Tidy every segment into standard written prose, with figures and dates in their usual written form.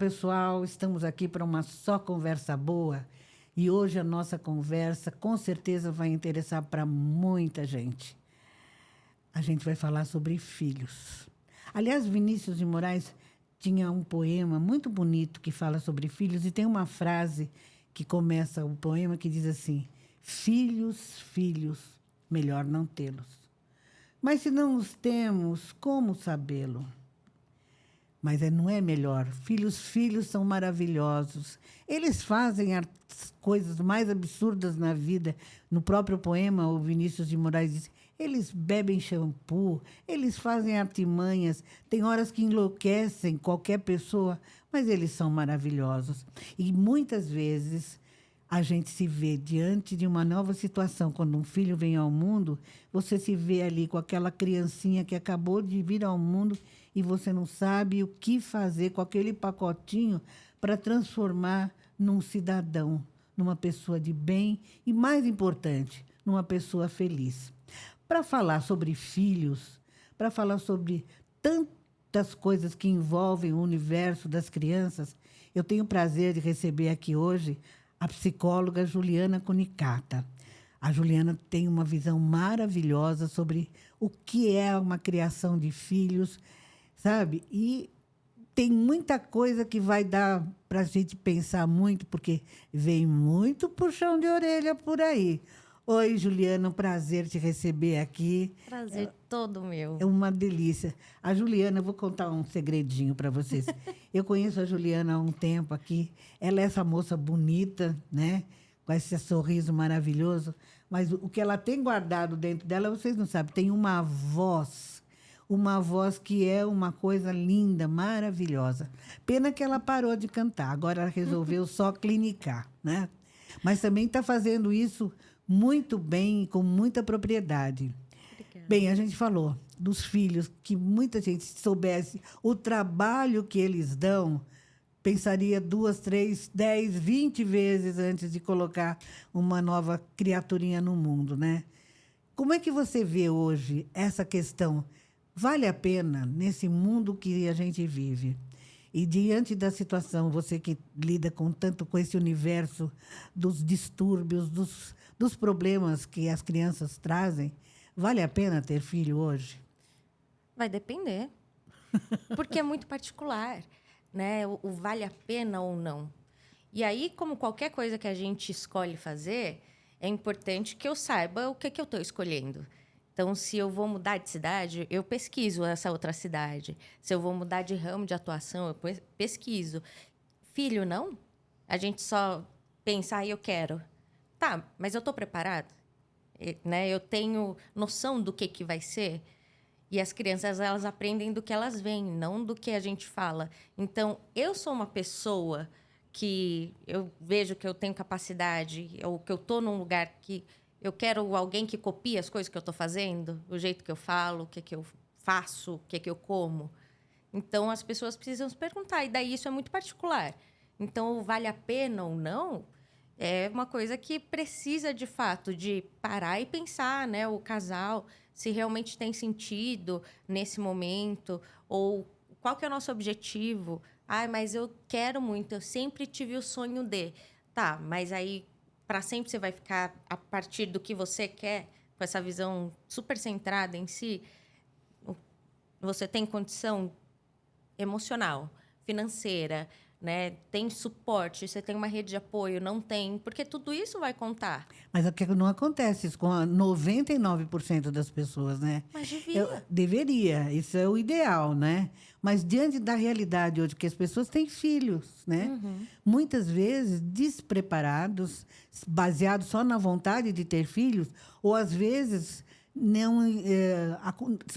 pessoal, estamos aqui para uma só conversa boa. E hoje a nossa conversa com certeza vai interessar para muita gente. A gente vai falar sobre filhos. Aliás, Vinícius de Moraes tinha um poema muito bonito que fala sobre filhos e tem uma frase que começa o poema que diz assim: filhos, filhos, melhor não tê-los. Mas se não os temos, como sabê-lo? Mas não é melhor. Filhos, filhos são maravilhosos. Eles fazem as coisas mais absurdas na vida. No próprio poema, o Vinícius de Moraes diz: eles bebem shampoo, eles fazem artimanhas, tem horas que enlouquecem qualquer pessoa, mas eles são maravilhosos. E muitas vezes a gente se vê diante de uma nova situação. Quando um filho vem ao mundo, você se vê ali com aquela criancinha que acabou de vir ao mundo e você não sabe o que fazer com aquele pacotinho para transformar num cidadão, numa pessoa de bem e, mais importante, numa pessoa feliz. Para falar sobre filhos, para falar sobre tantas coisas que envolvem o universo das crianças, eu tenho o prazer de receber aqui hoje a psicóloga Juliana Cunicata. A Juliana tem uma visão maravilhosa sobre o que é uma criação de filhos, sabe? E tem muita coisa que vai dar para a gente pensar muito, porque vem muito puxão de orelha por aí. Oi, Juliana, um prazer te receber aqui. Prazer todo meu. É uma delícia. A Juliana, eu vou contar um segredinho para vocês. Eu conheço a Juliana há um tempo aqui. Ela é essa moça bonita, né? Com esse sorriso maravilhoso. Mas o que ela tem guardado dentro dela, vocês não sabem. Tem uma voz que é uma coisa linda, maravilhosa. Pena que ela parou de cantar. Agora ela resolveu só clinicar, né? Mas também está fazendo isso muito bem e com muita propriedade. Obrigada. Bem, a gente falou dos filhos, que muita gente soubesse o trabalho que eles dão, pensaria 2, 3, 10, 20 vezes antes de colocar uma nova criaturinha no mundo, né? Como é que você vê hoje essa questão? Vale a pena nesse mundo que a gente vive? E diante da situação, você que lida tanto com esse universo dos distúrbios, dos problemas que as crianças trazem, vale a pena ter filho hoje? Vai depender. Porque é muito particular, né? O vale a pena ou não. E aí, como qualquer coisa que a gente escolhe fazer, é importante que eu saiba o que eu estou escolhendo. Então, se eu vou mudar de cidade, eu pesquiso essa outra cidade. Se eu vou mudar de ramo de atuação, eu pesquiso. Filho, não? A gente só pensa, eu quero. Tá, mas eu estou preparado? Né? Eu tenho noção do que vai ser? E as crianças, elas aprendem do que elas veem, não do que a gente fala. Então, eu sou uma pessoa que eu vejo que eu tenho capacidade, ou que eu estou num lugar que eu quero alguém que copie as coisas que eu estou fazendo, o jeito que eu falo, o que eu faço, o que eu como. Então, as pessoas precisam se perguntar. E daí isso é muito particular. Então, vale a pena ou não? É uma coisa que precisa, de fato, de parar e pensar, né? O casal, se realmente tem sentido nesse momento, ou qual que é o nosso objetivo. Mas eu quero muito, eu sempre tive o sonho de... Tá, mas aí, para sempre você vai ficar a partir do que você quer, com essa visão super centrada em si? Você tem condição emocional, financeira, né? Tem suporte, você tem uma rede de apoio, não tem, porque tudo isso vai contar. Mas é que não acontece isso com 99% das pessoas, né? Mas devia. Deveria, isso é o ideal, né? Mas diante da realidade hoje, que as pessoas têm filhos, né? Muitas vezes despreparados, baseados só na vontade de ter filhos, ou às vezes não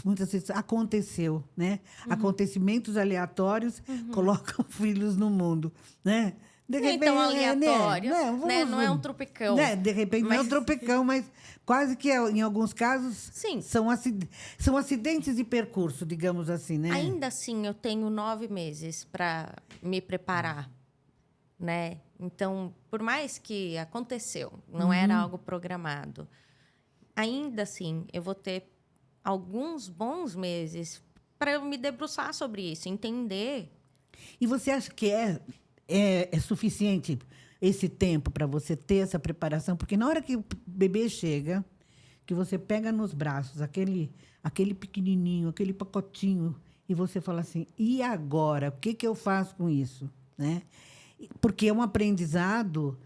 muitas vezes aconteceu, né? Acontecimentos aleatórios colocam filhos no mundo, né? De repente, então, aleatório, né? Não é um tropicão. Né? De repente, não é um tropicão, mas quase que, em alguns casos, sim, são acidentes de percurso, digamos assim, né? Ainda assim, eu tenho 9 meses para me preparar, né? Então, por mais que aconteceu, não era algo programado, ainda assim, eu vou ter alguns bons meses para eu me debruçar sobre isso, entender E você acha que é suficiente esse tempo para você ter essa preparação? Porque na hora que o bebê chega, que você pega nos braços aquele pequenininho, aquele pacotinho, e você fala assim, e agora? O que eu faço com isso? Né? Porque é um aprendizado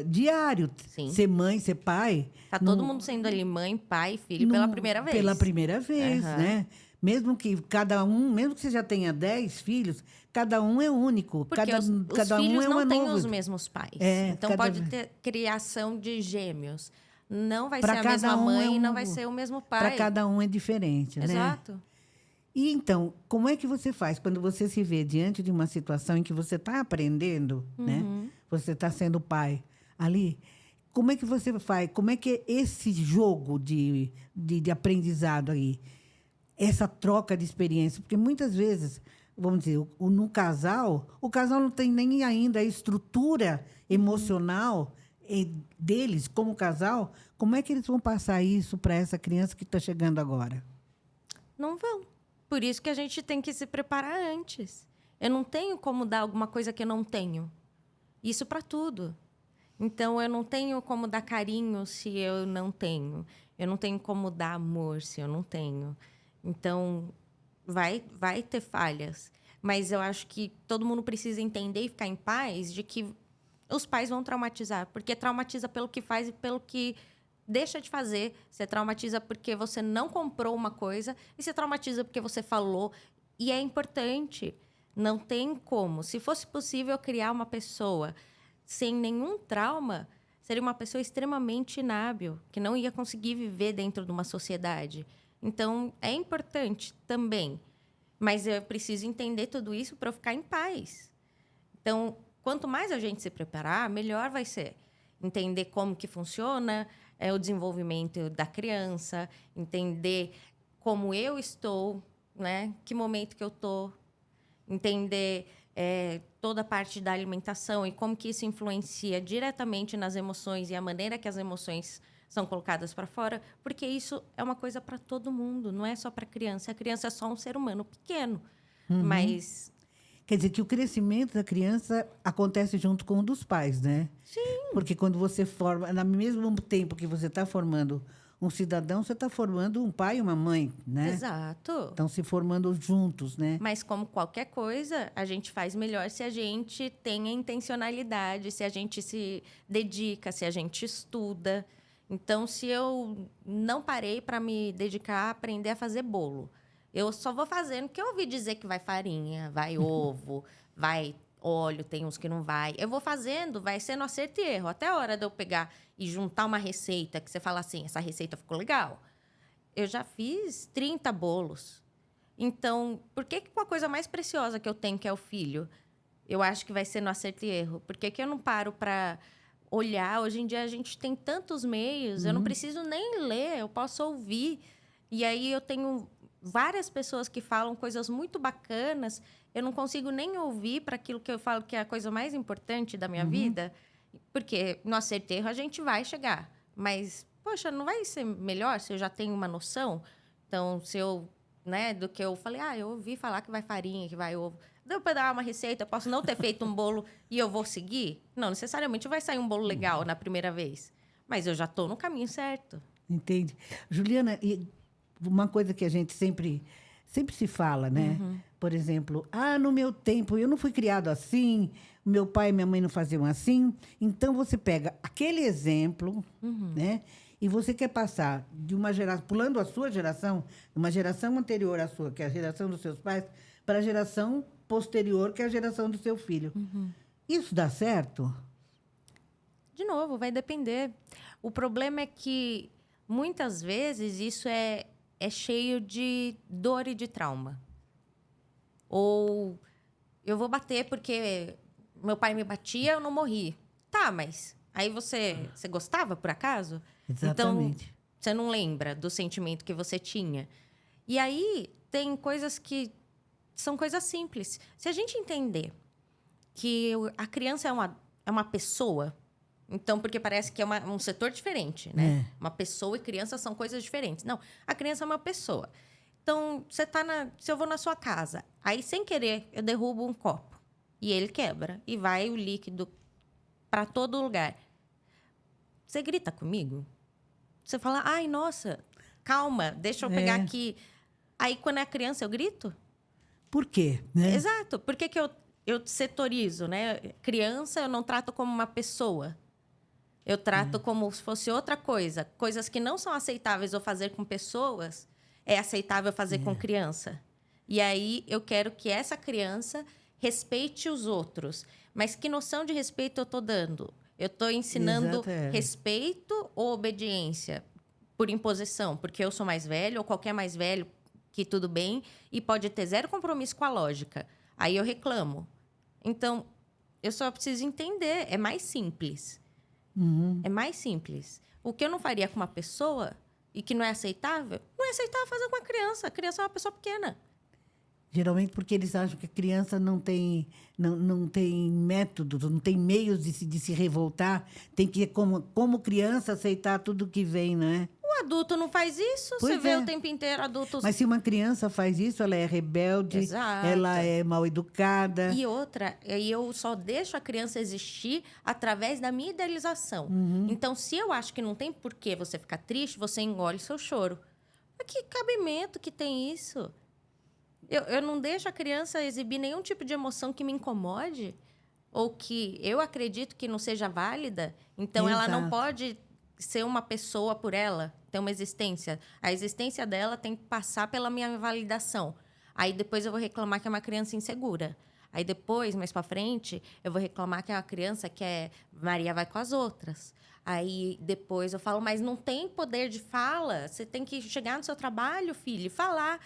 diário. Sim. Ser mãe, ser pai... Tá todo mundo sendo ali mãe, pai, filho pela primeira vez. Pela primeira vez, Aham. né? Mesmo que mesmo que você já tenha 10 filhos, cada um é único. Porque cada os um filhos é não uma têm nova. os mesmos pais. É, Então, cada pode vez. ter criação de gêmeos. Não vai Pra ser a cada mesma um mãe é e não um- vai ser o mesmo Para pai. cada um é diferente, né? Exato. E então, como é que você faz quando você se vê diante de uma situação em que você está aprendendo, né? Você está sendo pai ali. Como é que você faz? Como é que é esse jogo de aprendizado aí? Essa troca de experiência? Porque muitas vezes, vamos dizer, no casal, o casal não tem nem ainda a estrutura emocional deles como casal. Como é que eles vão passar isso para essa criança que está chegando agora? Não vão. Por isso que a gente tem que se preparar antes. Eu não tenho como dar alguma coisa que eu não tenho. Isso para tudo. Então, eu não tenho como dar carinho se eu não tenho. Eu não tenho como dar amor se eu não tenho. Então, vai ter falhas. Mas eu acho que todo mundo precisa entender e ficar em paz de que os pais vão traumatizar. Porque traumatiza pelo que faz e pelo que deixa de fazer. Você traumatiza porque você não comprou uma coisa e você traumatiza porque você falou. E é importante. Não tem como. Se fosse possível criar uma pessoa sem nenhum trauma, seria uma pessoa extremamente inábil, que não ia conseguir viver dentro de uma sociedade. Então, é importante também. Mas eu preciso entender tudo isso para eu ficar em paz. Então, quanto mais a gente se preparar, melhor vai ser. Entender como que funciona o desenvolvimento da criança, entender como eu estou, né? Que momento que eu estou, entender toda a parte da alimentação e como que isso influencia diretamente nas emoções e a maneira que as emoções são colocadas para fora, porque isso é uma coisa para todo mundo, não é só para criança. A criança é só um ser humano pequeno, mas... Quer dizer que o crescimento da criança acontece junto com o dos pais, né? Sim. Porque quando você forma, no mesmo tempo que você está formando um cidadão, você está formando um pai e uma mãe, né? Exato. Estão se formando juntos, né? Mas, como qualquer coisa, a gente faz melhor se a gente tem a intencionalidade, se a gente se dedica, se a gente estuda. Então, se eu não parei para me dedicar a aprender a fazer bolo, eu só vou fazendo porque eu ouvi dizer que vai farinha, vai ovo, vai óleo, tem uns que não vai. Eu vou fazendo, vai sendo acerto e erro. Até a hora de eu pegar e juntar uma receita, que você fala assim, essa receita ficou legal. Eu já fiz 30 bolos. Então, por que uma coisa mais preciosa que eu tenho, que é o filho, eu acho que vai ser no acerto e erro? Por que eu não paro para olhar? Hoje em dia, a gente tem tantos meios, eu não preciso nem ler, eu posso ouvir. E aí, eu tenho várias pessoas que falam coisas muito bacanas, eu não consigo nem ouvir para aquilo que eu falo que é a coisa mais importante da minha vida, porque no acerto e erro a gente vai chegar. Mas, poxa, não vai ser melhor se eu já tenho uma noção? Então, se eu... né, do que eu falei, eu ouvi falar que vai farinha, que vai ovo. Deu para dar uma receita, eu posso não ter feito um bolo e eu vou seguir? Não, necessariamente vai sair um bolo legal na primeira vez. Mas eu já estou no caminho certo. Entende? Juliana, e uma coisa que a gente sempre se fala, né? Por exemplo, no meu tempo, eu não fui criado assim, meu pai e minha mãe não faziam assim. Então, você pega aquele exemplo, né? E você quer passar de uma geração, pulando a sua geração, uma geração anterior à sua, que é a geração dos seus pais, para a geração posterior, que é a geração do seu filho. Isso dá certo? De novo, vai depender. O problema é que, muitas vezes, isso é cheio de dor e de trauma. Ou eu vou bater porque meu pai me batia, eu não morri. Tá, mas aí você gostava, por acaso? Exatamente. Então, você não lembra do sentimento que você tinha. E aí, tem coisas que são coisas simples. Se a gente entender que a criança é uma pessoa, então, porque parece que é um setor diferente, né? Uma pessoa e criança são coisas diferentes. Não, a criança é uma pessoa. Então, se eu vou na sua casa, aí sem querer eu derrubo um copo e ele quebra e vai o líquido para todo lugar. Você grita comigo? Você fala, ai, nossa, calma, deixa eu pegar aqui. Aí, quando é criança, eu grito? Por quê? Né? Exato. Por que eu setorizo, né? Criança eu não trato como uma pessoa. Eu trato como se fosse outra coisa. Coisas que não são aceitáveis eu fazer com pessoas, é aceitável fazer com criança. E aí, eu quero que essa criança respeite os outros. Mas que noção de respeito eu estou dando? Eu estou ensinando respeito ou obediência por imposição? Porque eu sou mais velho, ou qualquer mais velho, que tudo bem, e pode ter zero compromisso com a lógica. Aí eu reclamo. Então, eu só preciso entender. É mais simples. É mais simples. O que eu não faria com uma pessoa e que não é aceitável, não é aceitável fazer com a criança. A criança é uma pessoa pequena. Geralmente porque eles acham que a criança não tem métodos, não tem meios de se revoltar. Tem que, como criança, aceitar tudo que vem, não é? O adulto não faz isso. Pois você vê o tempo inteiro adultos... Mas se uma criança faz isso, ela é rebelde, Exato. ela é mal educada. E outra, eu só deixo a criança existir através da minha idealização. Então, se eu acho que não tem por que você ficar triste, você engole seu choro. Mas que cabimento que tem isso? Eu não deixo a criança exibir nenhum tipo de emoção que me incomode ou que eu acredito que não seja válida. Então, ela não pode ser uma pessoa por ela, ter uma existência. A existência dela tem que passar pela minha validação. Aí, depois, eu vou reclamar que é uma criança insegura. Aí, depois, mais para frente, eu vou reclamar que é uma criança que é Maria vai com as outras. Aí, depois, eu falo, mas não tem poder de fala. Você tem que chegar no seu trabalho, filho, e falar.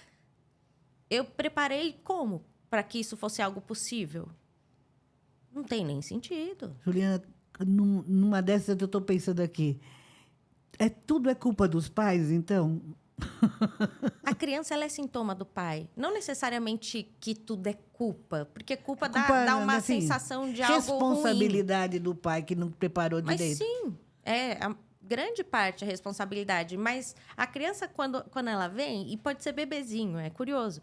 Eu preparei como para que isso fosse algo possível? Não tem nem sentido. Juliana, numa dessas eu estou pensando aqui. Tudo é culpa dos pais, então? A criança ela é sintoma do pai. Não necessariamente que tudo é culpa. Porque culpa dá uma assim, sensação de algo ruim. Responsabilidade do pai que não preparou direito. Mas sim, a grande parte é responsabilidade. Mas a criança, quando ela vem, e pode ser bebezinho, é curioso.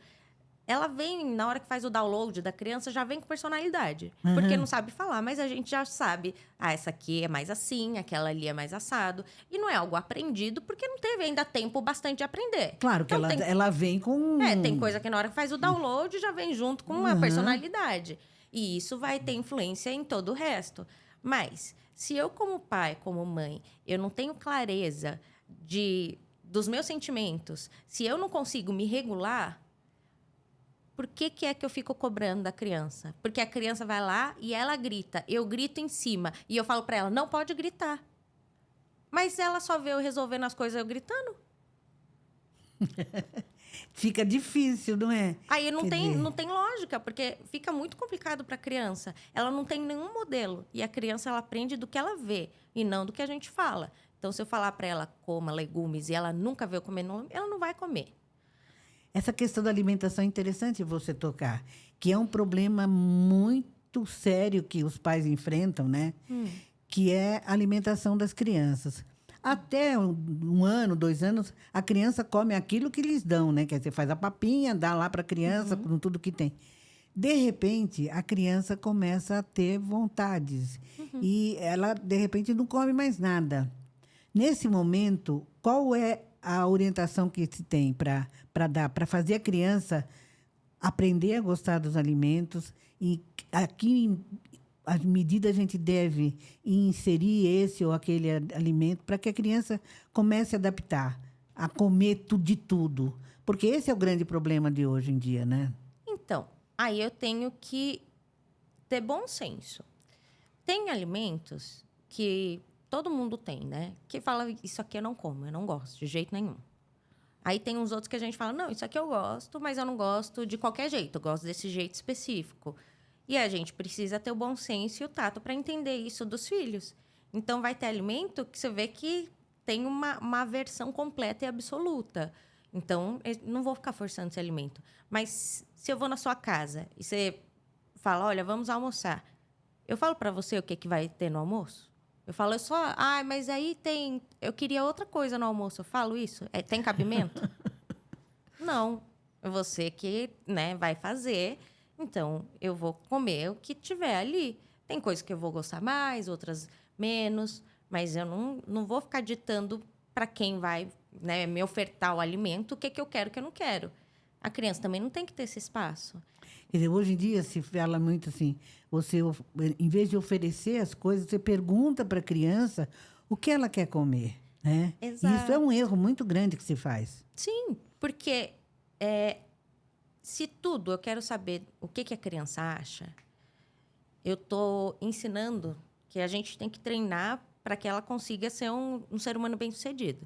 Ela vem, na hora que faz o download da criança, já vem com personalidade. Porque não sabe falar, mas a gente já sabe. Essa aqui é mais assim, aquela ali é mais assado. E não é algo aprendido, porque não teve ainda tempo bastante de aprender. Claro que então, ela vem com... tem coisa que na hora que faz o download, já vem junto com uma personalidade. E isso vai ter influência em todo o resto. Mas, se eu como pai, como mãe, eu não tenho clareza dos meus sentimentos, se eu não consigo me regular... Por que é que eu fico cobrando da criança? Porque a criança vai lá e ela grita. Eu grito em cima. E eu falo para ela, não pode gritar. Mas ela só vê eu resolvendo as coisas eu gritando. Fica difícil, não é? Aí não tem lógica, porque fica muito complicado para a criança. Ela não tem nenhum modelo. E a criança, ela aprende do que ela vê e não do que a gente fala. Então, se eu falar para ela, coma legumes, e ela nunca vê eu comendo, ela não vai comer. Essa questão da alimentação é interessante você tocar, que é um problema muito sério que os pais enfrentam, né? Que é a alimentação das crianças. Até um ano, 2 anos, a criança come aquilo que lhes dão, né? Quer dizer, faz a papinha, dá lá para a criança com tudo que tem. De repente, a criança começa a ter vontades. E ela, de repente, não come mais nada. Nesse momento, qual é a orientação que se tem para dar, para fazer a criança aprender a gostar dos alimentos e aqui a medida a gente deve inserir esse ou aquele alimento para que a criança comece a adaptar, a comer de tudo, porque esse é o grande problema de hoje em dia, né? Então, aí eu tenho que ter bom senso. Tem alimentos que todo mundo tem, né? Que fala, isso aqui eu não como, eu não gosto, de jeito nenhum. Aí tem uns outros que a gente fala, não, isso aqui eu gosto, mas eu não gosto de qualquer jeito, eu gosto desse jeito específico. E a gente precisa ter o bom senso e o tato para entender isso dos filhos. Então, vai ter alimento que você vê que tem uma aversão completa e absoluta. Então, eu não vou ficar forçando esse alimento. Mas, se eu vou na sua casa e você fala, olha, vamos almoçar. Eu falo para você o que vai ter no almoço? Eu falo só, mas aí tem... Eu queria outra coisa no almoço. Eu falo isso? Tem cabimento? Não. Você que, né, vai fazer. Então, eu vou comer o que tiver ali. Tem coisas que eu vou gostar mais, outras menos. Mas eu não vou ficar ditando para quem vai, né, me ofertar o alimento o que eu quero, o que eu não quero. A criança também não tem que ter esse espaço. Quer dizer, hoje em dia se fala muito assim, em vez de oferecer as coisas, você pergunta para a criança o que ela quer comer, né? Exato. E isso é um erro muito grande que se faz. Sim, porque se tudo eu quero saber o que a criança acha, eu estou ensinando que a gente tem que treinar para que ela consiga ser um ser humano bem-sucedido.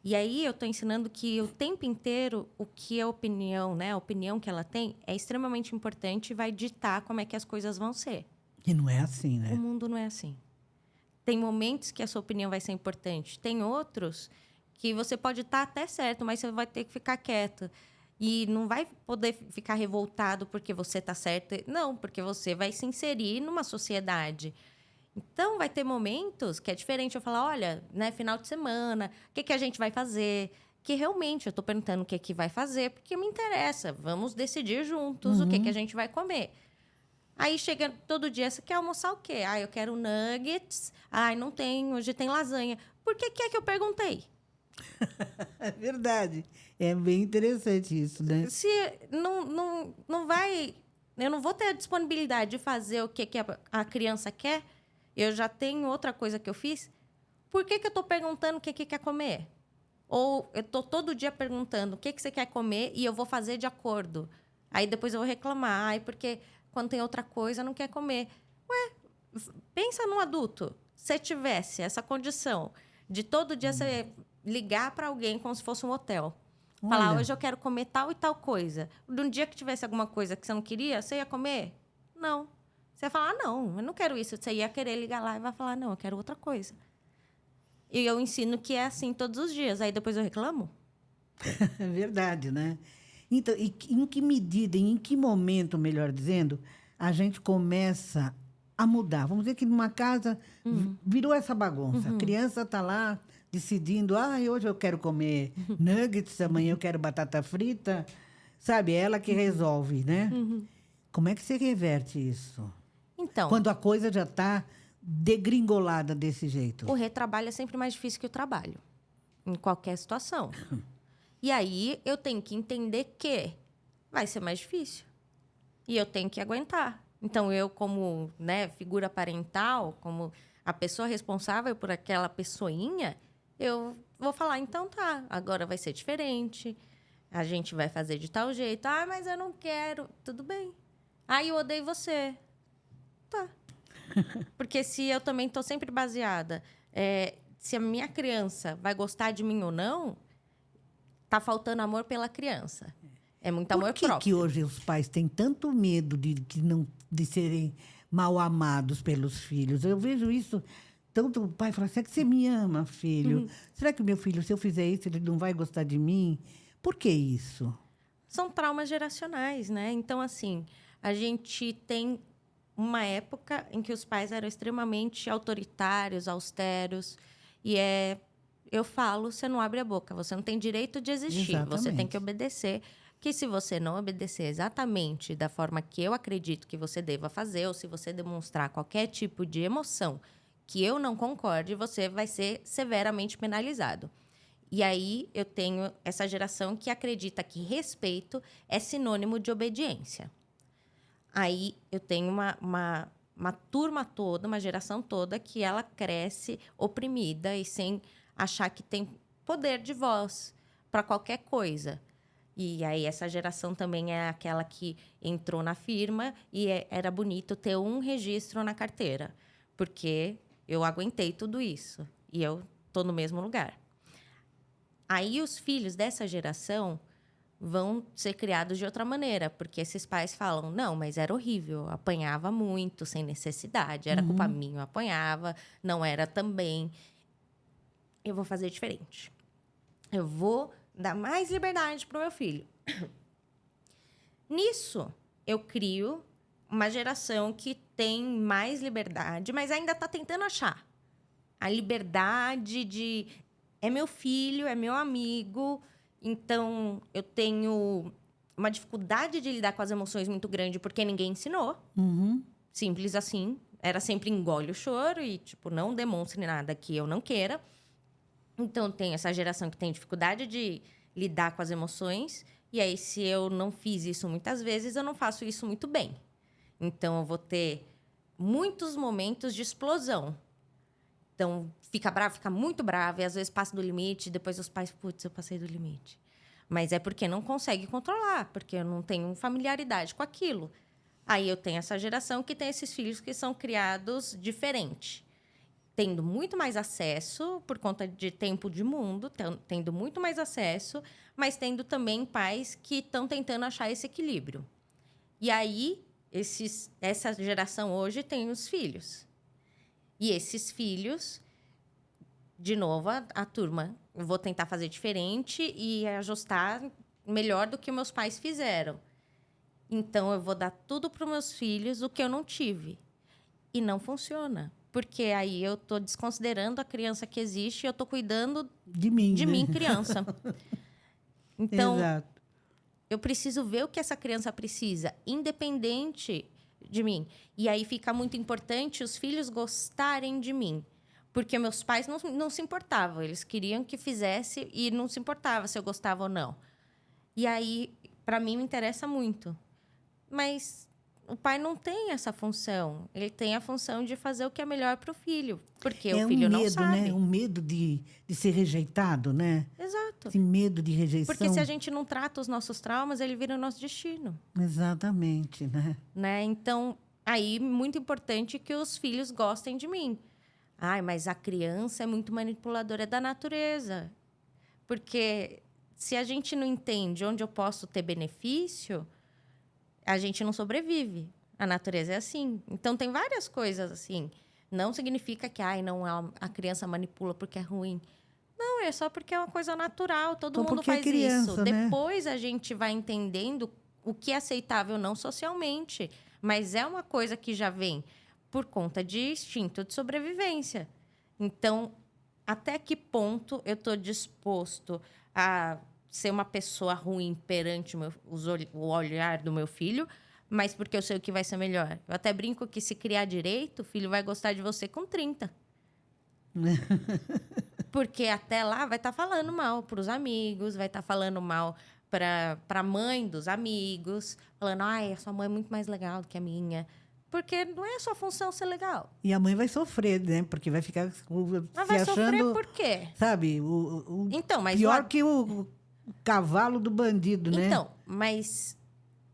E aí eu estou ensinando que o tempo inteiro o que a opinião, né, a opinião que ela tem é extremamente importante e vai ditar como é que as coisas vão ser. E não é assim, né? O mundo não é assim. Tem momentos que a sua opinião vai ser importante. Tem outros que você pode estar até certo, mas você vai ter que ficar quieto. E não vai poder ficar revoltado porque você está certo. Não, porque você vai se inserir numa sociedade. Então, vai ter momentos que é diferente. Eu falar, olha, né, final de semana, o que a gente vai fazer? Que realmente eu estou perguntando o que vai fazer, porque me interessa. Vamos decidir juntos o que a gente vai comer. Aí chega todo dia, você quer almoçar o quê? Eu quero nuggets. Não tem, hoje tem lasanha. Por que é que eu perguntei? É verdade. É bem interessante isso, né? Se não vai... Eu não vou ter a disponibilidade de fazer o que a criança quer. Eu já tenho outra coisa que eu fiz. Por que eu estou perguntando o que quer comer? Ou eu estou todo dia perguntando o que você quer comer e eu vou fazer de acordo. Aí depois eu vou reclamar. Porque quando tem outra coisa, não quer comer. Pensa num adulto. Se tivesse essa condição de todo dia você ligar para alguém como se fosse um hotel. Falar, hoje eu quero comer tal e tal coisa. No dia que tivesse alguma coisa que você não queria, você ia comer? Não. Você ia falar, não, eu não quero isso. Você ia querer ligar lá e vai falar, não, eu quero outra coisa. E eu ensino que é assim todos os dias. Aí depois eu reclamo. É verdade, né? Então, em que medida, em que momento, melhor dizendo, a gente começa a mudar? Vamos dizer que numa casa virou essa bagunça. A criança está lá decidindo, hoje eu quero comer nuggets, amanhã eu quero batata frita. Sabe, é ela que resolve, né? Como é que você reverte isso? Então, Quando a coisa já está degringolada desse jeito. O retrabalho é sempre mais difícil que o trabalho, em qualquer situação. E aí eu tenho que entender que vai ser mais difícil. E eu tenho que aguentar. Então, eu, como, né, figura parental, como a pessoa responsável por aquela pessoinha, eu vou falar, então tá, agora vai ser diferente. A gente vai fazer de tal jeito. Mas eu não quero. Tudo bem. Eu odeio você. Tá. Porque se eu também estou sempre baseada, se a minha criança vai gostar de mim ou não, tá faltando amor pela criança. É muito amor próprio. Por que hoje os pais têm tanto medo de serem mal amados pelos filhos? Eu vejo isso. Tanto o pai fala, será que você me ama, filho? Será que o meu filho, se eu fizer isso, ele não vai gostar de mim? Por que isso? São traumas geracionais, né? Então, assim, a gente tem uma época em que os pais eram extremamente autoritários, austeros. E eu falo, você não abre a boca, você não tem direito de existir. Exatamente. Você tem que obedecer. Que se você não obedecer exatamente da forma que eu acredito que você deva fazer, ou se você demonstrar qualquer tipo de emoção que eu não concorde, você vai ser severamente penalizado. E aí eu tenho essa geração que acredita que respeito é sinônimo de obediência. Aí eu tenho uma turma toda, uma geração toda que ela cresce oprimida e sem achar que tem poder de voz para qualquer coisa. E aí essa geração também é aquela que entrou na firma e era bonito ter um registro na carteira, porque eu aguentei tudo isso e eu estou no mesmo lugar. Aí os filhos dessa geração vão ser criados de outra maneira, porque esses pais falam, não, mas era horrível, eu apanhava muito, sem necessidade, era culpa minha, eu apanhava, não era também. Eu vou fazer diferente. Eu vou dar mais liberdade para o meu filho. Nisso, eu crio uma geração que tem mais liberdade, mas ainda está tentando achar a liberdade de... É meu filho, é meu amigo, então eu tenho uma dificuldade de lidar com as emoções muito grande, porque ninguém ensinou. Uhum. Simples assim. Era sempre engole o choro e, tipo, não demonstre nada que eu não queira. Então, tem essa geração que tem dificuldade de lidar com as emoções. E aí, se eu não fiz isso muitas vezes, eu não faço isso muito bem. Então, eu vou ter muitos momentos de explosão. Então, fica bravo, fica muito bravo. E, às vezes, passa do limite. Depois, os pais, putz, eu passei do limite. Mas é porque não consegue controlar. Porque eu não tenho familiaridade com aquilo. Aí eu tenho essa geração que tem esses filhos que são criados diferente, tendo muito mais acesso por conta de tempo de mundo, tendo muito mais acesso, mas tendo também pais que estão tentando achar esse equilíbrio. E aí, essa geração hoje tem os filhos. E esses filhos, de novo, a turma, eu vou tentar fazer diferente e ajustar melhor do que meus pais fizeram. Então, eu vou dar tudo para os meus filhos o que eu não tive. E não funciona. Porque aí eu estou desconsiderando a criança que existe e eu estou cuidando De mim, de né? mim, criança. Então, Exato. eu preciso ver o que essa criança precisa, independente de mim. E aí fica muito importante os filhos gostarem de mim. Porque meus pais não se importavam. Eles queriam que fizesse e não se importava se eu gostava ou não. E aí, para mim, me interessa muito. Mas o pai não tem essa função. Ele tem a função de fazer o que é melhor para o filho. Porque o filho não sabe. Né? Um medo de ser rejeitado, né? Exato. Esse medo de rejeição. Porque se a gente não trata os nossos traumas, ele vira o nosso destino. Exatamente, né? Então, aí, muito importante que os filhos gostem de mim. Ai, mas a criança é muito manipuladora, é da natureza. Porque se a gente não entende onde eu posso ter benefício, a gente não sobrevive. A natureza é assim. Então, tem várias coisas assim. Não significa que não, a criança manipula porque é ruim. Não, é só porque é uma coisa natural. Todo mundo faz criança, isso. né? Depois a gente vai entendendo o que é aceitável não socialmente. Mas é uma coisa que já vem por conta de instinto de sobrevivência. Então, até que ponto eu estou disposto a ser uma pessoa ruim perante o olhar do meu filho, mas porque eu sei o que vai ser melhor. Eu até brinco que se criar direito, o filho vai gostar de você com 30. Porque até lá vai estar falando mal para os amigos, vai estar falando mal para a mãe dos amigos, falando, a sua mãe é muito mais legal do que a minha. Porque não é a sua função ser legal. E a mãe vai sofrer, né? Porque vai ficar Mas vai achando, sofrer por quê? Sabe, Então, mas pior que o cavalo do bandido, né? Então, mas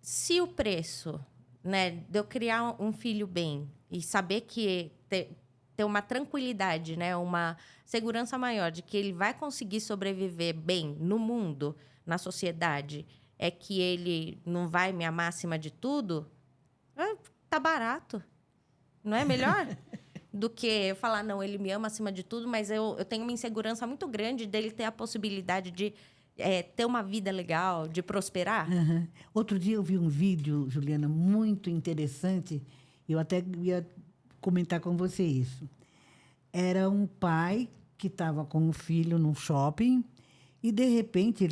se o preço, né, de eu criar um filho bem e saber que ter uma tranquilidade, né, uma segurança maior de que ele vai conseguir sobreviver bem no mundo, na sociedade, é que ele não vai me amar acima de tudo, tá barato. Não é melhor? Do que eu falar, não, ele me ama acima de tudo, mas eu tenho uma insegurança muito grande dele ter a possibilidade de ter uma vida legal, de prosperar. Uhum. Outro dia eu vi um vídeo, Juliana, muito interessante. Eu até ia comentar com você isso. Era um pai que estava com um filho num shopping e, de repente,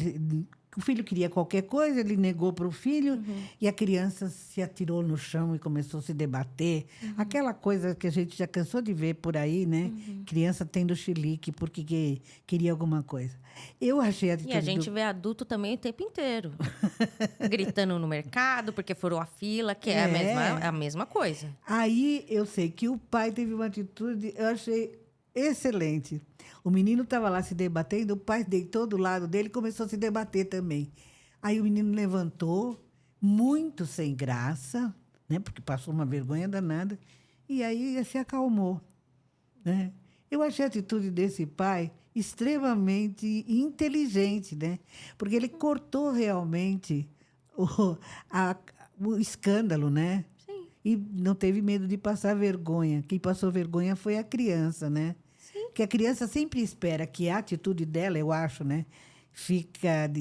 o filho queria qualquer coisa, ele negou para o filho e a criança se atirou no chão e começou a se debater. Aquela coisa que a gente já cansou de ver por aí, né? Criança tendo chilique porque queria alguma coisa. Eu achei a atitude E a gente vê adulto também o tempo inteiro. Gritando no mercado porque furou a fila, que é a mesma coisa. Aí eu sei que o pai teve uma atitude, eu achei excelente. O menino estava lá se debatendo, o pai deitou do lado dele e começou a se debater também. Aí o menino levantou, muito sem graça, né? Porque passou uma vergonha danada, e aí se acalmou, né? Eu achei a atitude desse pai extremamente inteligente, né? Porque ele cortou realmente o escândalo, né? Sim. E não teve medo de passar vergonha. Quem passou vergonha foi a criança, né? Sim. Porque a criança sempre espera que a atitude dela, eu acho, né? Fica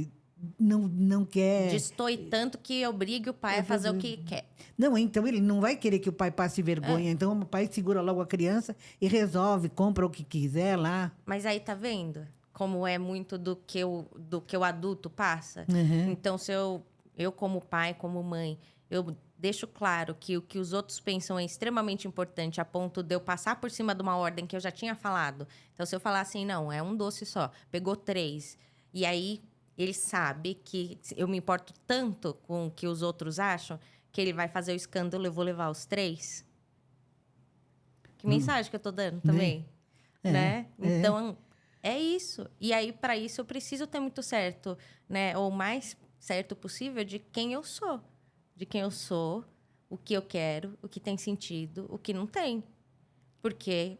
não quer... Destoe tanto que obrigue o pai a fazer o que quer. Não, então ele não vai querer que o pai passe vergonha. Então o pai segura logo a criança e resolve, compra o que quiser lá. Mas aí tá vendo como é muito do que o adulto passa? Uhum. Então, se eu eu como pai, como mãe, eu deixo claro que o que os outros pensam é extremamente importante, a ponto de eu passar por cima de uma ordem que eu já tinha falado. Então, se eu falar assim, não, é um doce só, pegou 3, e aí ele sabe que eu me importo tanto com o que os outros acham, que ele vai fazer o escândalo, eu vou levar os 3. Que mensagem que eu tô dando também, né? Então, é isso. E aí, para isso, eu preciso ter muito certo, né? Ou o mais certo possível de quem eu sou. De quem eu sou, o que eu quero, o que tem sentido, o que não tem. Porque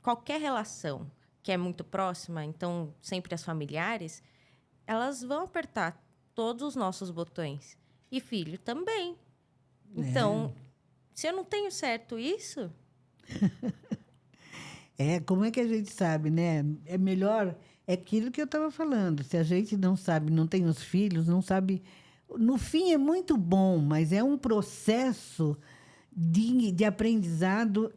qualquer relação que é muito próxima, então, sempre as familiares, elas vão apertar todos os nossos botões. E filho também. Então, se eu não tenho certo isso... Como é que a gente sabe, né? É melhor, é aquilo que eu estava falando. Se a gente não sabe, não tem os filhos, não sabe. No fim é muito bom, mas é um processo de aprendizado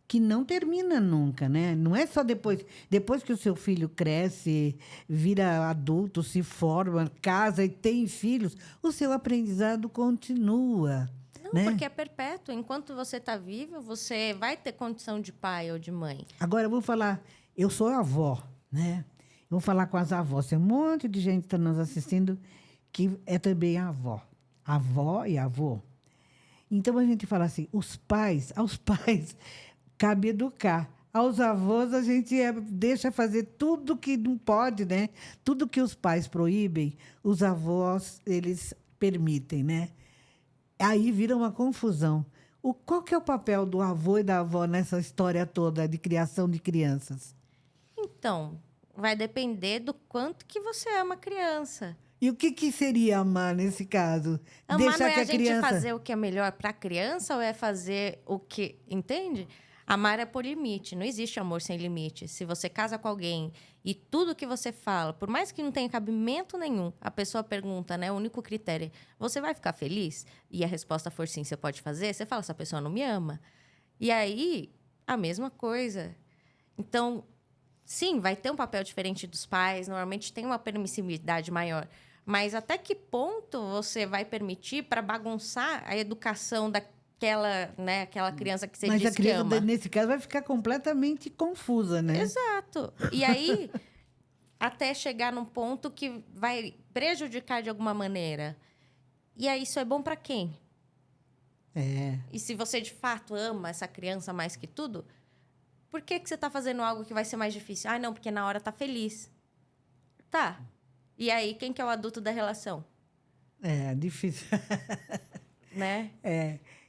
que não termina nunca, né? Não é só depois que o seu filho cresce, vira adulto, se forma, casa e tem filhos, o seu aprendizado continua. Não, né? porque é perpétuo. Enquanto você está vivo, você vai ter condição de pai ou de mãe. Agora, eu vou falar, eu sou avó, né? Eu vou falar com as avós. Tem um monte de gente que está nos assistindo que é também avó. Avó e avô. Então, a gente fala assim, aos pais, cabe educar. Aos avós, a gente deixa fazer tudo que não pode, né? Tudo que os pais proíbem, os avós, eles permitem, né? Aí vira uma confusão. Qual que é o papel do avô e da avó nessa história toda de criação de crianças? Então, vai depender do quanto que você ama a criança. E o que seria amar nesse caso? Amar Deixar não é que a gente criança... fazer o que é melhor para a criança ou é fazer o que... Entende? Amar é por limite. Não existe amor sem limite. Se você casa com alguém e tudo que você fala, por mais que não tenha cabimento nenhum, a pessoa pergunta, né? O único critério é, você vai ficar feliz? E a resposta for sim, você pode fazer? Você fala, essa pessoa não me ama. E aí, a mesma coisa. Então, sim, vai ter um papel diferente dos pais. Normalmente tem uma permissividade maior. Mas até que ponto você vai permitir para bagunçar a educação aquela criança que você Mas diz a criança, que ama? nesse caso, vai ficar completamente confusa, né? Exato. E aí, até chegar num ponto que vai prejudicar de alguma maneira. E aí, isso é bom para quem? E se você, de fato, ama essa criança mais que tudo, por que você está fazendo algo que vai ser mais difícil? Ah, não, porque na hora tá feliz. Tá. E aí, quem que é o adulto da relação? É difícil. Né?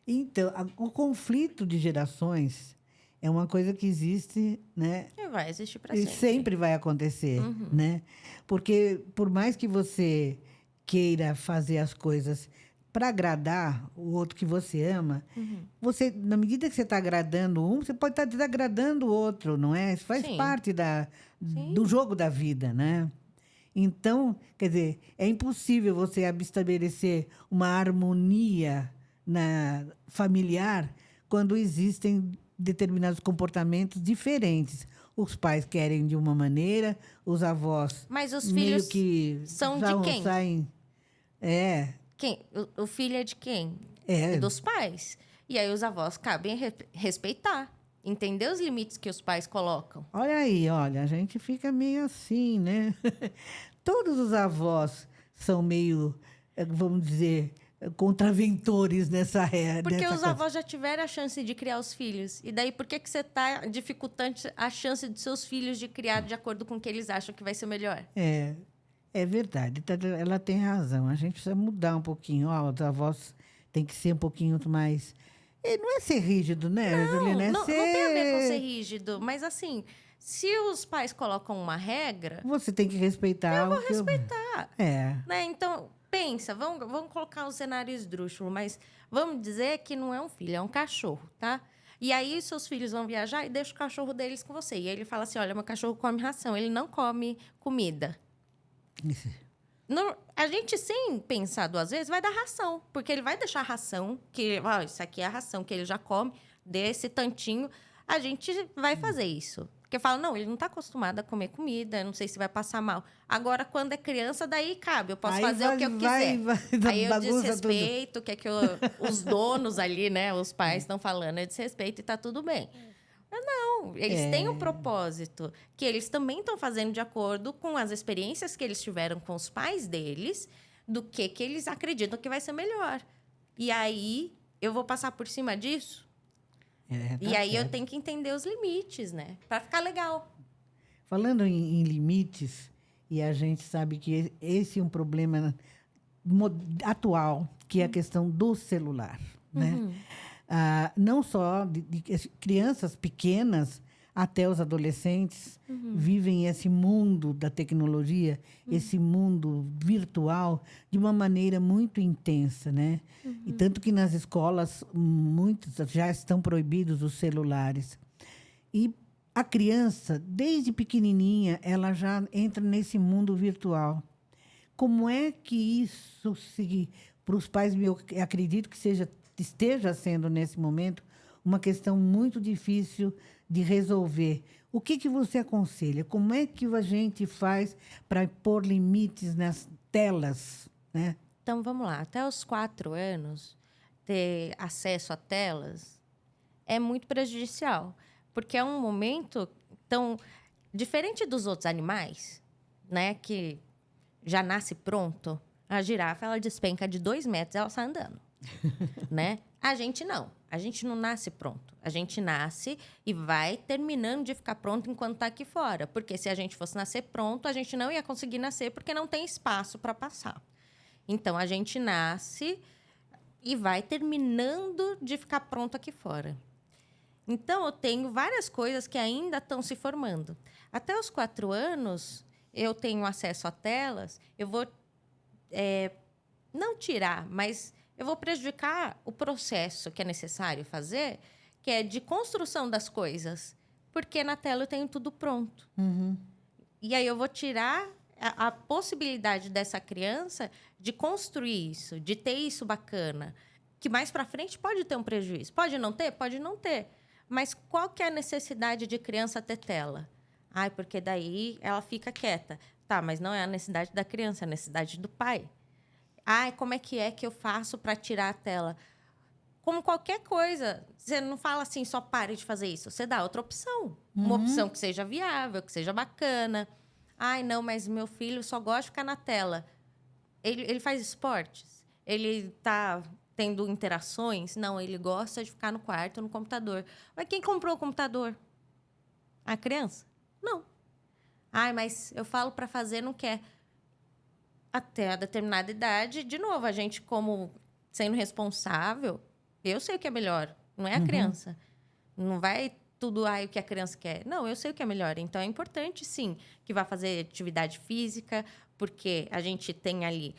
Então, o conflito de gerações é uma coisa que existe, né? E vai existir para E sempre. sempre vai acontecer, né? Porque por mais que você queira fazer as coisas para agradar o outro que você ama, você, na medida que você está agradando um, você pode estar desagradando o outro, não é? Isso faz Sim. parte Sim. do jogo da vida, né? Então, quer dizer, é impossível você estabelecer uma harmonia familiar quando existem determinados comportamentos diferentes. Os pais querem de uma maneira, os avós Mas os meio filhos que são de quem? saem. Quem? O filho é de quem? É. Dos pais. E aí os avós cabem respeitar. Entender os limites que os pais colocam. Olha aí, olha, a gente fica meio assim, né? Todos os avós são meio, vamos dizer, contraventores nessa era. Porque os avós já tiveram a chance de criar os filhos. E daí, por que você está dificultando a chance de seus filhos de criar de acordo com o que eles acham que vai ser melhor? É verdade. Ela tem razão. A gente precisa mudar um pouquinho. Os avós têm que ser um pouquinho mais... Não é ser rígido, né, Juliana? Não tem a ver com ser rígido. Mas, assim, se os pais colocam uma regra... Você tem que respeitar. Eu vou respeitar. Né? Então, pensa. Vamos colocar um cenário esdrúxulo. Mas vamos dizer que não é um filho, é um cachorro, tá? E aí, seus filhos vão viajar e deixam o cachorro deles com você. E aí ele fala assim, olha, meu cachorro come ração. Ele não come comida. A gente, sem pensar duas vezes, vai dar ração. Porque ele vai deixar a ração, isso aqui é a ração que ele já come, desse tantinho, a gente vai fazer isso. Porque fala, não, ele não está acostumado a comer comida, não sei se vai passar mal. Agora, quando é criança, daí cabe, eu posso fazer o que eu quiser. Aí eu desrespeito o que é que os donos ali, né, os pais estão falando, eu desrespeito e está tudo bem. Mas não, eles têm um propósito, que eles também estão fazendo de acordo com as experiências que eles tiveram com os pais deles, do que eles acreditam que vai ser melhor. E aí, eu vou passar por cima disso? E aí eu tenho que entender os limites, né? Para ficar legal. Falando em limites, e a gente sabe que esse é um problema atual, que é a questão do celular, né? Não só de crianças pequenas até os adolescentes vivem esse mundo da tecnologia, esse mundo virtual, de uma maneira muito intensa, né? E tanto que nas escolas, muitos já estão proibidos os celulares. E a criança, desde pequenininha, ela já entra nesse mundo virtual. Como é que isso, para os pais, eu acredito que esteja sendo, nesse momento, uma questão muito difícil de resolver. O que você aconselha? Como é que a gente faz para pôr limites nas telas, né? Então, vamos lá. Até os 4 anos, ter acesso a telas é muito prejudicial. Porque é um momento tão... Diferente dos outros animais, né? Que já nasce pronto. A girafa, ela despenca de 2 metros e ela sai andando. Né? A gente não. A gente não nasce pronto. A gente nasce e vai terminando de ficar pronto enquanto está aqui fora. Porque se a gente fosse nascer pronto, a gente não ia conseguir nascer porque não tem espaço para passar. Então, a gente nasce e vai terminando de ficar pronto aqui fora. Então, eu tenho várias coisas que ainda estão se formando. Até os 4 anos, eu tenho acesso a telas, eu vou não tirar, mas eu vou prejudicar o processo que é necessário fazer, que é de construção das coisas. Porque na tela eu tenho tudo pronto. E aí eu vou tirar a possibilidade dessa criança de construir isso, de ter isso bacana. Que mais para frente pode ter um prejuízo. Pode não ter? Pode não ter. Mas qual que é a necessidade de criança ter tela? Ai, porque daí ela fica quieta. Tá, mas não é a necessidade da criança, é a necessidade do pai. Ai, como é que eu faço para tirar a tela? Como qualquer coisa, você não fala assim, só pare de fazer isso. Você dá outra opção. Uma opção que seja viável, que seja bacana. Ai, não, mas meu filho só gosta de ficar na tela. Ele faz esportes? Ele está tendo interações? Não, ele gosta de ficar no quarto, no computador. Mas quem comprou o computador? A criança? Não. Ai, mas eu falo para fazer, não quer. Até a determinada idade, de novo, a gente, como sendo responsável, eu sei o que é melhor, não é a criança. Não vai tudo o que a criança quer. Não, eu sei o que é melhor. Então, é importante, sim, que vá fazer atividade física, porque a gente tem ali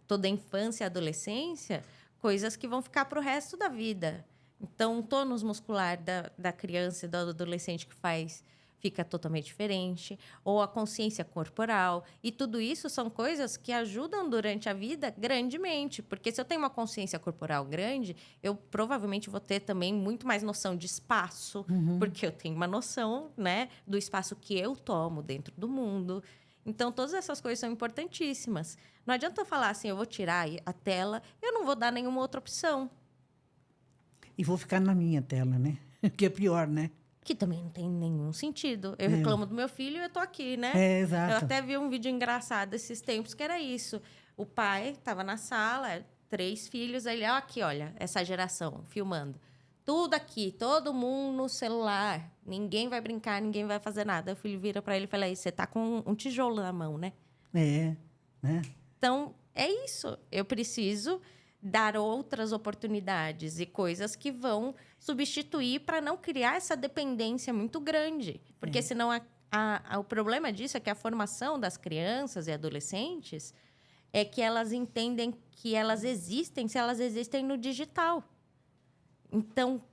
toda a infância e adolescência, coisas que vão ficar para o resto da vida. Então, o tônus muscular da criança e do adolescente fica totalmente diferente, ou a consciência corporal. E tudo isso são coisas que ajudam durante a vida grandemente. Porque se eu tenho uma consciência corporal grande, eu provavelmente vou ter também muito mais noção de espaço, porque eu tenho uma noção, né, do espaço que eu tomo dentro do mundo. Então, todas essas coisas são importantíssimas. Não adianta eu falar assim, eu vou tirar a tela, eu não vou dar nenhuma outra opção. E vou ficar na minha tela, né? Que é pior, né? Que também não tem nenhum sentido. Eu reclamo do meu filho e eu tô aqui, né? Exato. Eu até vi um vídeo engraçado esses tempos que era isso. O pai estava na sala, 3 filhos, aí ele, aqui, olha, essa geração, filmando. Tudo aqui, todo mundo no celular. Ninguém vai brincar, ninguém vai fazer nada. O filho vira para ele e fala, aí, você tá com um tijolo na mão, né? Né? Então, é isso. Eu preciso dar outras oportunidades e coisas que vão substituir para não criar essa dependência muito grande. Porque senão o problema disso é que a formação das crianças e adolescentes é que elas entendem que elas existem se elas existem no digital. Então,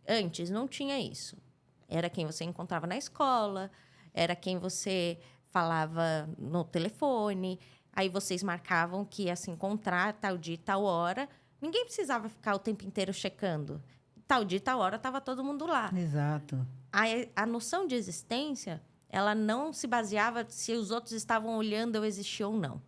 antes não tinha isso. Era quem você encontrava na escola, era quem você falava no telefone. Aí vocês marcavam que ia se encontrar tal dia, tal hora. Ninguém precisava ficar o tempo inteiro checando. tal dia e tal hora estava todo mundo lá. Exato. A noção de existência, ela não se baseava se os outros estavam olhando eu existia ou não.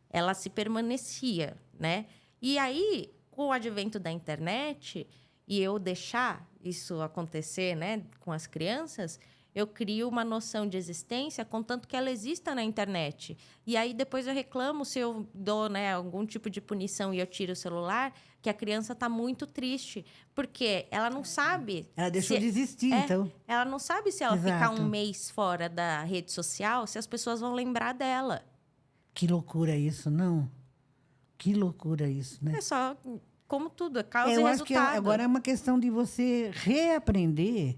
Ela se permanecia, né? E aí, com o advento da internet, e eu deixar isso acontecer, né, com as crianças, eu crio uma noção de existência, contanto que ela exista na internet. E aí, depois eu reclamo se eu dou, né, algum tipo de punição e eu tiro o celular, que a criança está muito triste. Porque ela não sabe... Ela deixou de existir, então. Ela não sabe se ela ficar Exato. um mês fora da rede social, se as pessoas vão lembrar dela. Que loucura isso, não? Que loucura isso, né? É só, como tudo, é causa e Eu acho que resultado. agora é uma questão de você reaprender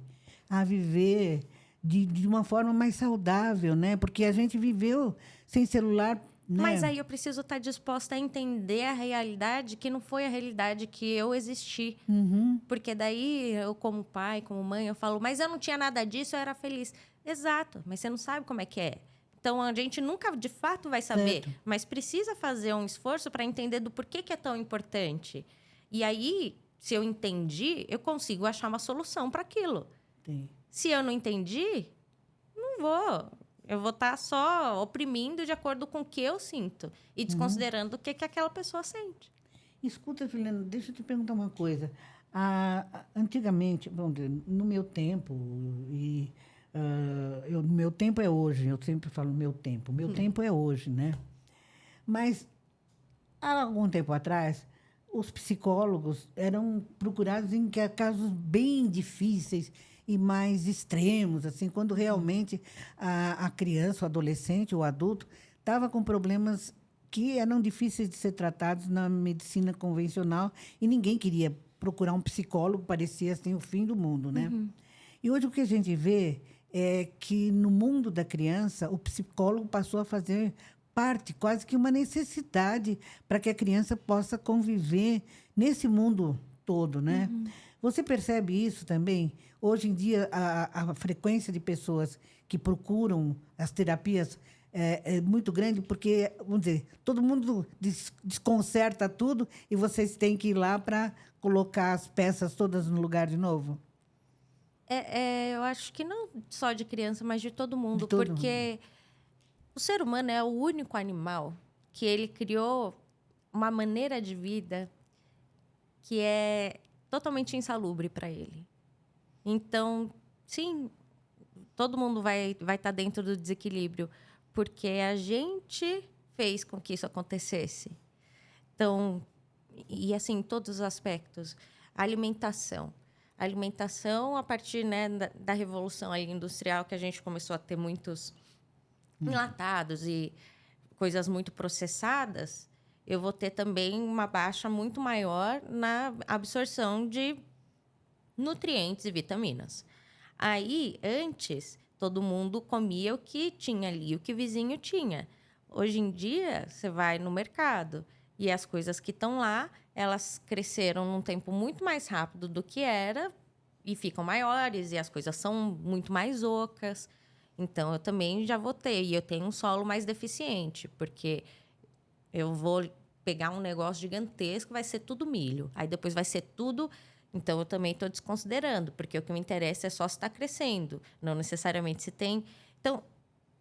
a viver de uma forma mais saudável, né? Porque a gente viveu sem celular, né? Mas aí eu preciso estar disposta a entender a realidade que não foi a realidade que eu existi. Uhum. Porque daí, eu como pai, como mãe, eu falo, mas eu não tinha nada disso, eu era feliz. Exato, mas você não sabe como é que é. Então, a gente nunca, de fato, vai saber. Certo. Mas precisa fazer um esforço para entender do porquê que é tão importante. E aí, se eu entendi, eu consigo achar uma solução para aquilo. Tem. Se eu não entendi, não vou. Eu vou estar só oprimindo de acordo com o que eu sinto. E desconsiderando o que aquela pessoa sente. Escuta, Juliana, deixa eu te perguntar uma coisa. Antigamente, bom, no meu tempo, meu tempo é hoje, eu sempre falo meu tempo. Meu tempo é hoje, né? Mas, há algum tempo atrás, os psicólogos eram procurados em casos bem difíceis e mais extremos, assim, quando realmente a criança, o adolescente, o adulto, estava com problemas que eram difíceis de ser tratados na medicina convencional e ninguém queria procurar um psicólogo, parecia assim o fim do mundo, né? E hoje o que a gente vê é que no mundo da criança o psicólogo passou a fazer parte, quase que uma necessidade para que a criança possa conviver nesse mundo todo, né? Você percebe isso também? Hoje em dia, a frequência de pessoas que procuram as terapias é muito grande, porque, vamos dizer, todo mundo desconcerta tudo e vocês têm que ir lá para colocar as peças todas no lugar de novo? Eu acho que não só de criança, mas de todo mundo. De todo porque o ser humano é o único animal que ele criou uma maneira de vida que é totalmente insalubre para ele. Então, sim, todo mundo vai estar dentro do desequilíbrio, porque a gente fez com que isso acontecesse. Então, e assim, em todos os aspectos. Alimentação. A partir, né, da revolução ali industrial, que a gente começou a ter muitos enlatados e coisas muito processadas, eu vou ter também uma baixa muito maior na absorção de nutrientes e vitaminas. Aí, antes, todo mundo comia o que tinha ali, o que o vizinho tinha. Hoje em dia, você vai no mercado e as coisas que estão lá, elas cresceram num tempo muito mais rápido do que era e ficam maiores e as coisas são muito mais ocas. Então, eu também já vou ter. E eu tenho um solo mais deficiente, porque eu vou pegar um negócio gigantesco, vai ser tudo milho. Aí depois vai ser tudo... Então, eu também estou desconsiderando, porque o que me interessa é só se está crescendo, não necessariamente se tem. Então,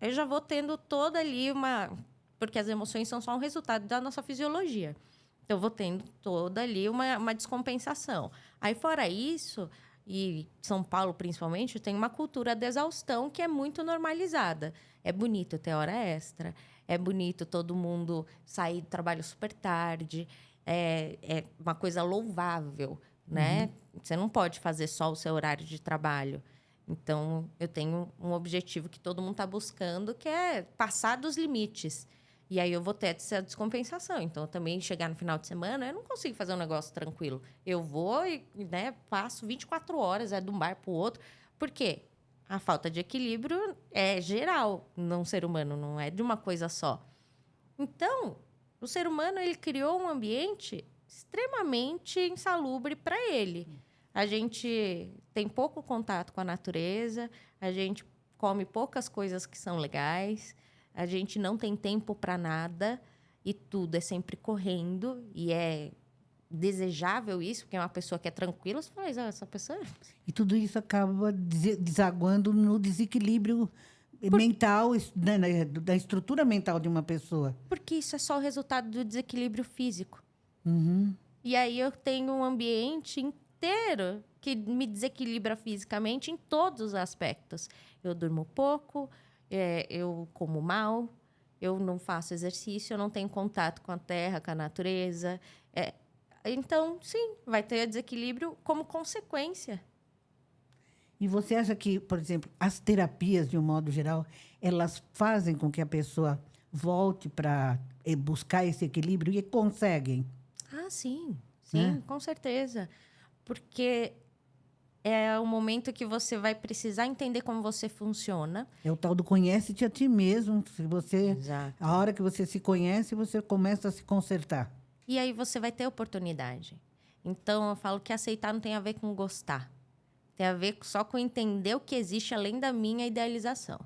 eu já vou tendo toda ali uma... Porque as emoções são só um resultado da nossa fisiologia. Então, eu vou tendo toda ali uma descompensação. Aí, fora isso, e São Paulo, principalmente, tem uma cultura da exaustão que é muito normalizada. É bonito ter hora extra, é bonito todo mundo sair do trabalho super tarde, é uma coisa louvável, né? Você não pode fazer só o seu horário de trabalho. Então, eu tenho um objetivo que todo mundo está buscando, que é passar dos limites. E aí eu vou ter essa descompensação. Então, eu também chegar no final de semana, eu não consigo fazer um negócio tranquilo. Eu vou e, né, passo 24 horas, de um bar para o outro. Por quê? A falta de equilíbrio é geral num ser humano, não é de uma coisa só. Então, o ser humano ele criou um ambiente extremamente insalubre para ele. A gente tem pouco contato com a natureza, a gente come poucas coisas que são legais, a gente não tem tempo para nada e tudo é sempre correndo e é desejável isso, porque é uma pessoa que é tranquila, você fala, essa pessoa... E tudo isso acaba desaguando no desequilíbrio mental, né, da estrutura mental de uma pessoa. Porque isso é só o resultado do desequilíbrio físico. Uhum. E aí eu tenho um ambiente inteiro que me desequilibra fisicamente em todos os aspectos. Eu durmo pouco, eu como mal, eu não faço exercício, eu não tenho contato com a terra, com a natureza. Então, sim, vai ter desequilíbrio como consequência. E você acha que, por exemplo, as terapias, de um modo geral, elas fazem com que a pessoa volte para buscar esse equilíbrio e conseguem? Ah, sim, Né? com certeza. Porque é o momento que você vai precisar entender como você funciona. É o tal do conhece-te a ti mesmo. Se você, Exato. a hora que você se conhece, você começa a se consertar. E aí você vai ter oportunidade. Então, eu falo que aceitar não tem a ver com gostar. Tem a ver só com entender o que existe além da minha idealização.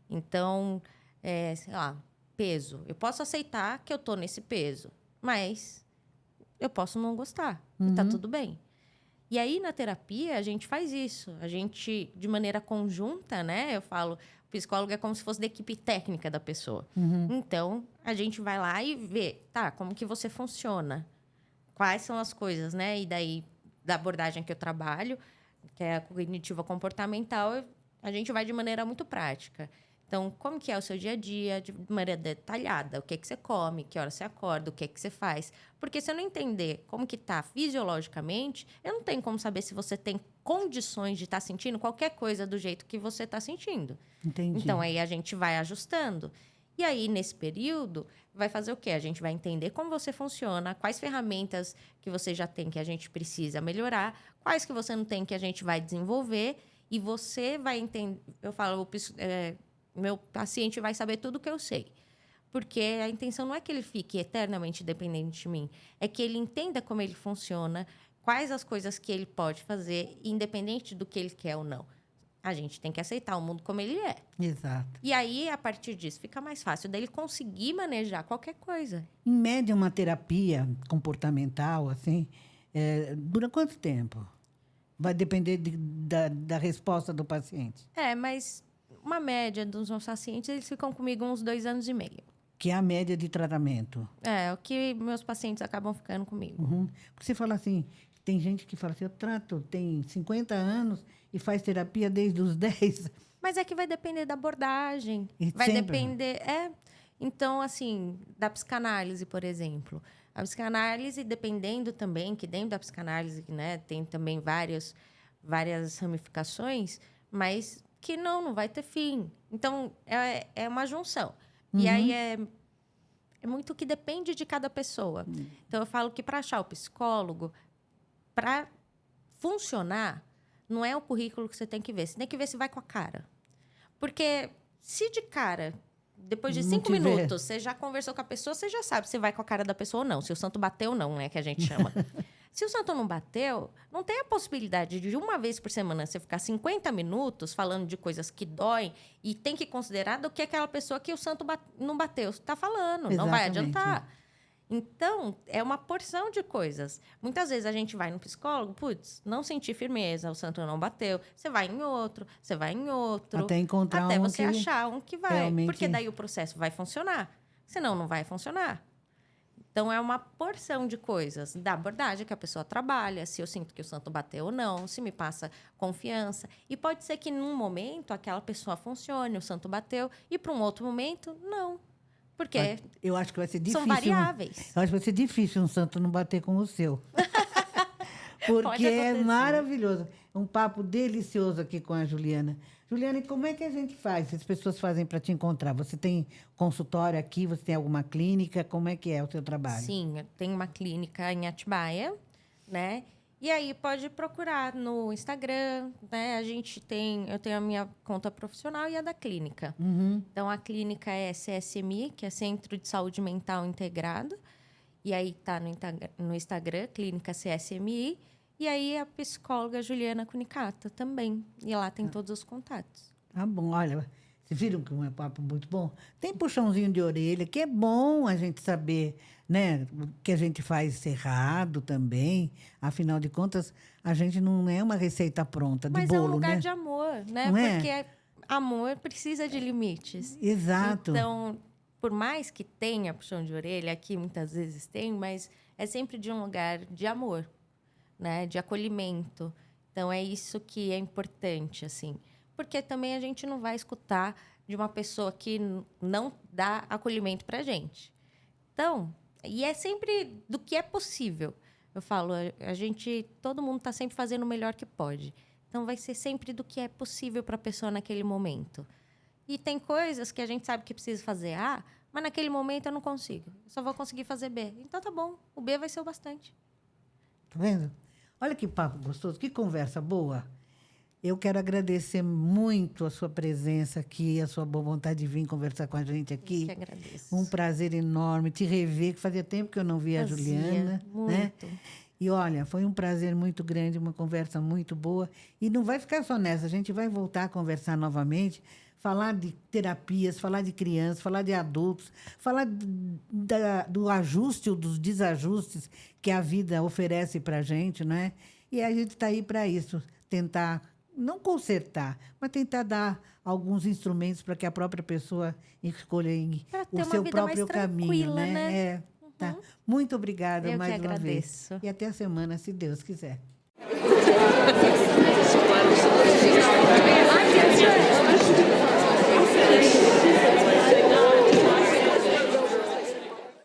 Então, sei lá, peso. Eu posso aceitar que eu tô nesse peso, mas eu posso não gostar. E tá tudo bem. E aí, na terapia, a gente faz isso. A gente, de maneira conjunta, né? Eu falo, o psicólogo é como se fosse da equipe técnica da pessoa. Então, a gente vai lá e vê, tá, como que você funciona? Quais são as coisas, né? E daí, da abordagem que eu trabalho, que é a cognitiva comportamental, a gente vai de maneira muito prática. Então, como que é o seu dia a dia, de maneira detalhada? O que é que você come, que hora você acorda, o que é que você faz? Porque se eu não entender como que está fisiologicamente, eu não tenho como saber se você tem condições de estar sentindo qualquer coisa do jeito que você está sentindo. Entendi. Então, aí a gente vai ajustando. E aí, nesse período, vai fazer o quê? A gente vai entender como você funciona, quais ferramentas que você já tem que a gente precisa melhorar, quais que você não tem que a gente vai desenvolver, e você vai entender... Eu falo, meu paciente vai saber tudo o que eu sei. Porque a intenção não é que ele fique eternamente dependente de mim, é que ele entenda como ele funciona, quais as coisas que ele pode fazer, independente do que ele quer ou não. A gente tem que aceitar o mundo como ele é. Exato. E aí, a partir disso, fica mais fácil dele conseguir manejar qualquer coisa. Em média, uma terapia comportamental, assim, dura quanto tempo? Vai depender da resposta do paciente. Mas uma média dos meus pacientes, eles ficam comigo uns 2 anos e meio. Que é a média de tratamento. O que meus pacientes acabam ficando comigo. Uhum. Porque você fala assim, tem gente que fala assim, eu trato, tem 50 anos e faz terapia desde os 10. Mas é que vai depender da abordagem. E Vai sempre. depender... Então, assim, da psicanálise, por exemplo. A psicanálise, dependendo também, que dentro da psicanálise, né, tem também várias ramificações, mas que não vai ter fim. Então, é uma junção. E aí é muito que depende de cada pessoa. Então, eu falo que para achar o psicólogo, para funcionar, não é o currículo que você tem que ver. Você tem que ver se vai com a cara. Porque se de cara, depois de 5 minutos, você já conversou com a pessoa, você já sabe se vai com a cara da pessoa ou não. Se o santo bateu ou não, né? Que a gente chama. Se o santo não bateu, não tem a possibilidade de uma vez por semana você ficar 50 minutos falando de coisas que doem e tem que considerar do que aquela pessoa que o santo não bateu está falando. Exatamente. Não vai adiantar. Então, é uma porção de coisas. Muitas vezes a gente vai no psicólogo, não senti firmeza, o santo não bateu. Você vai em outro, você vai em outro. Até encontrar até um você que achar um que vai. realmente... Porque daí o processo vai funcionar. Senão, não vai funcionar. Então, é uma porção de coisas da abordagem que a pessoa trabalha, se eu sinto que o santo bateu ou não, se me passa confiança. E pode ser que, num momento, aquela pessoa funcione, o santo bateu, e para um outro momento, não. Porque eu acho que vai ser difícil, são variáveis. Eu acho que vai ser difícil um santo não bater com o seu. Porque é maravilhoso. Um papo delicioso aqui com a Juliana. Juliana, e como é que a gente faz? As pessoas fazem para te encontrar? Você tem consultório aqui? Você tem alguma clínica? Como é que é o seu trabalho? Sim, eu tenho uma clínica em Atibaia, né? E aí pode procurar no Instagram, né? Eu tenho a minha conta profissional e a da clínica. Então, a clínica é CSMI, que é Centro de Saúde Mental Integrado. E aí tá no Instagram, Clínica CSMI. E aí a psicóloga Juliana Cunicata também. E lá tem todos os contatos. Tá bom, olha, Vocês viram que é um papo muito bom? Tem puxãozinho de orelha, que é bom a gente saber, né, o que a gente faz errado também. Afinal de contas, a gente não é uma receita pronta de Mas bolo, é um lugar né? de amor, né? Não é? Porque amor precisa de limites. Exato. Então, por mais que tenha puxão de orelha, aqui muitas vezes tem, mas é sempre de um lugar de amor, né? De acolhimento. Então, é isso que é importante, assim. Porque também a gente não vai escutar de uma pessoa que não dá acolhimento pra gente. Então, e é sempre do que é possível. Eu falo, todo mundo está sempre fazendo o melhor que pode. Então, vai ser sempre do que é possível para a pessoa naquele momento. E tem coisas que a gente sabe que precisa fazer A, mas naquele momento eu não consigo. Eu só vou conseguir fazer B. Então, tá bom. O B vai ser o bastante. Tá vendo? Olha que papo gostoso, que conversa boa. Eu quero agradecer muito a sua presença aqui, a sua boa vontade de vir conversar com a gente aqui. Eu que agradeço. Um prazer enorme te rever, que fazia tempo que eu não via a Juliana. Muito. Né? E olha, foi um prazer muito grande, uma conversa muito boa. E não vai ficar só nessa, a gente vai voltar a conversar novamente, falar de terapias, falar de crianças, falar de adultos, falar do ajuste ou dos desajustes que a vida oferece para a gente, não é? E a gente está aí para isso, tentar, não consertar, mas tentar dar alguns instrumentos para que a própria pessoa escolha o seu próprio caminho, né? É, tá. Muito obrigada Eu mais que uma agradeço. vez. E até a semana, se Deus quiser.